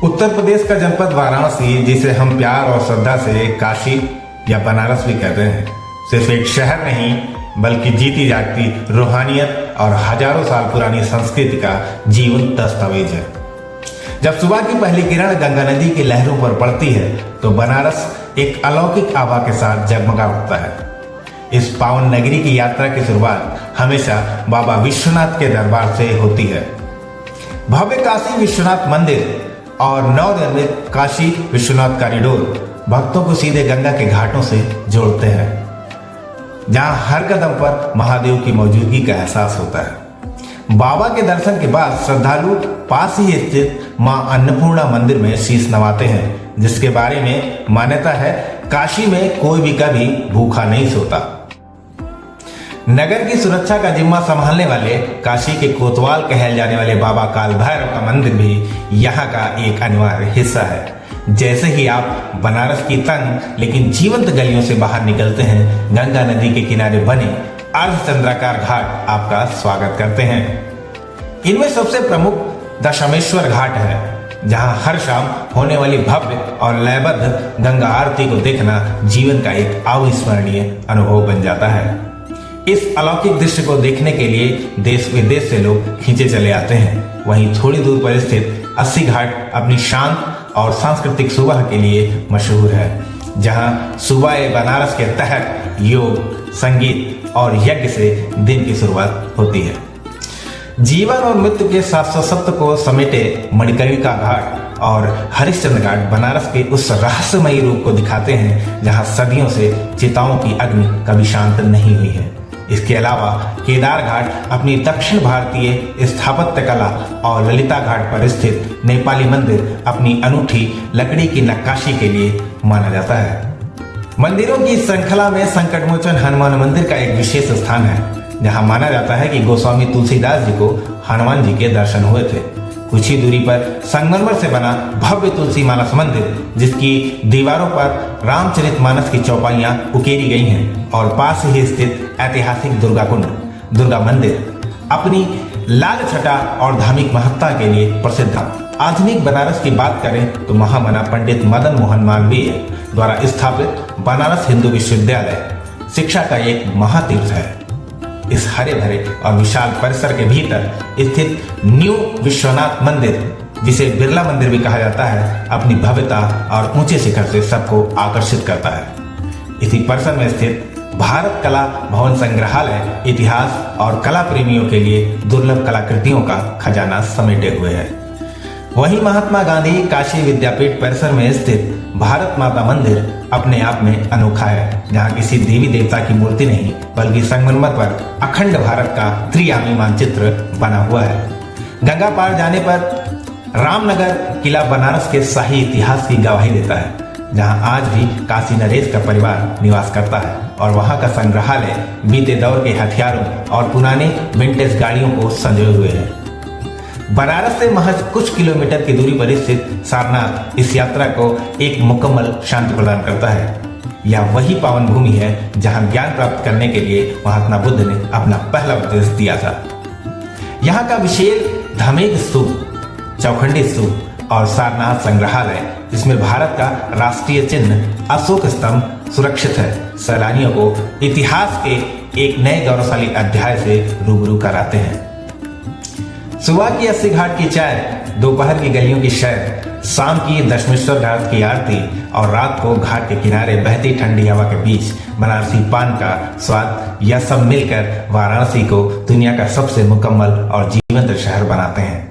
उत्तर प्रदेश का जनपद वाराणसी, जिसे हम प्यार और श्रद्धा से काशी या बनारस भी कहते हैं, सिर्फ एक शहर नहीं बल्कि जीती जागती रूहानियत और हजारों साल पुरानी संस्कृति का जीवंत दस्तावेज है। जब सुबह की पहली किरण गंगा नदी की लहरों पर पड़ती है तो बनारस एक अलौकिक आभा के साथ जगमगा उठता है। इस पावन नगरी की यात्रा की शुरुआत हमेशा बाबा विश्वनाथ के दरबार से होती है। भव्य काशी विश्वनाथ मंदिर और नवनिर्मित काशी विश्वनाथ कॉरिडोर भक्तों को सीधे गंगा के घाटों से जोड़ते हैं, जहां हर कदम पर महादेव की मौजूदगी का एहसास होता है। बाबा के दर्शन के बाद श्रद्धालु पास ही स्थित मां अन्नपूर्णा मंदिर में शीश नवाते हैं, जिसके बारे में मान्यता है काशी में कोई भी कभी भूखा नहीं सोता। नगर की सुरक्षा का जिम्मा संभालने वाले काशी के कोतवाल कहल जाने वाले बाबा काल भैरव का मंदिर भी यहाँ का एक अनिवार्य हिस्सा है। जैसे ही आप बनारस की तंग लेकिन जीवंत गलियों से बाहर निकलते हैं, गंगा नदी के किनारे बने अर्धचंद्राकार घाट आपका स्वागत करते हैं। इनमें सबसे प्रमुख दशमेश्वर घाट है, जहां हर शाम होने वाली भव्य और लयबद्ध गंगा आरती को देखना जीवन का एक अविस्मरणीय अनुभव बन जाता है। इस अलौकिक दृश्य को देखने के लिए देश विदेश से लोग खींचे चले आते हैं। वहीं थोड़ी दूर पर स्थित 80 घाट अपनी शांत और सांस्कृतिक सुबह के लिए मशहूर है, जहां सुबह बनारस के तहत योग, संगीत और यज्ञ से दिन की शुरुआत होती है। जीवन और मृत्यु के 700 सप्त को समेटे मणिकर्णिका घाट और हरिश्चंद्र घाट बनारस के उस रहस्यमयी रूप को दिखाते हैं, जहां सदियों से चिताओं की अग्नि कभी शांत नहीं हुई है। इसके अलावा केदार घाट अपनी दक्षिण भारतीय स्थापत्य कला और ललिता घाट पर स्थित नेपाली मंदिर अपनी अनूठी लकड़ी की नक्काशी के लिए माना जाता है। मंदिरों की श्रृंखला में संकटमोचन हनुमान मंदिर का एक विशेष स्थान है, जहां माना जाता है कि गोस्वामी तुलसीदास जी को हनुमान जी के दर्शन हुए थे। कुछ ही दूरी पर संगमरमर से बना भव्य तुलसी मानस मंदिर, जिसकी दीवारों पर रामचरितमानस की चौपाइयां उकेरी गई हैं, और पास ही स्थित ऐतिहासिक दुर्गा कुंड दुर्गा मंदिर अपनी लाल छटा और धार्मिक महत्ता के लिए प्रसिद्ध है। आधुनिक बनारस की बात करें तो महामना पंडित मदन मोहन मालवीय द्वारा स्थापित बनारस हिंदू विश्वविद्यालय शिक्षा का एक महातीर्थ है। इस हरे भरे और विशाल परिसर के भीतर स्थित न्यू विश्वनाथ मंदिर, जिसे बिरला मंदिर भी कहा जाता है, अपनी भव्यता और ऊंचे शिखर से सबको आकर्षित करता है। इसी परिसर में स्थित भारत कला भवन संग्रहालय इतिहास और कला प्रेमियों के लिए दुर्लभ कलाकृतियों का खजाना समेटे हुए है। वहीं महात्मा गांधी काशी विद्यापीठ परिसर में स्थित भारत माता मंदिर अपने आप में अनोखा है, जहां किसी देवी देवता की मूर्ति नहीं बल्कि संगमरमर पर अखंड भारत का त्रिआयामी मानचित्र बना हुआ है। गंगा पार जाने पर रामनगर किला बनारस के शाही इतिहास की गवाही देता है, जहां आज भी काशी नरेश का परिवार निवास करता है, और वहां का संग्रहालय बीते दौर के हथियारों और पुराने विंटेज गाड़ियों को संजोए हुए है। बनारस से महज कुछ किलोमीटर की दूरी पर स्थित सारनाथ इस यात्रा को एक मुकम्मल शांति प्रदान करता है। यह वही पावन भूमि है जहां ज्ञान प्राप्त करने के लिए महात्मा बुद्ध ने अपना पहला उपदेश दिया था। यहाँ का विशेष धार्मिक स्तूप, चौखंडी स्तूप और सारनाथ संग्रहालय, जिसमें भारत का राष्ट्रीय चिन्ह अशोक स्तंभ सुरक्षित है, सैलानियों को इतिहास के एक नए गौरवशाली अध्याय से रूबरू कराते हैं। सुबह की 80 घाट की चाय, दोपहर की गलियों की सैर, शाम की दशमेश्वर घाट की आरती और रात को घाट के किनारे बहती ठंडी हवा के बीच बनारसी पान का स्वाद, यह सब मिलकर वाराणसी को दुनिया का सबसे मुकम्मल और जीवंत शहर बनाते हैं।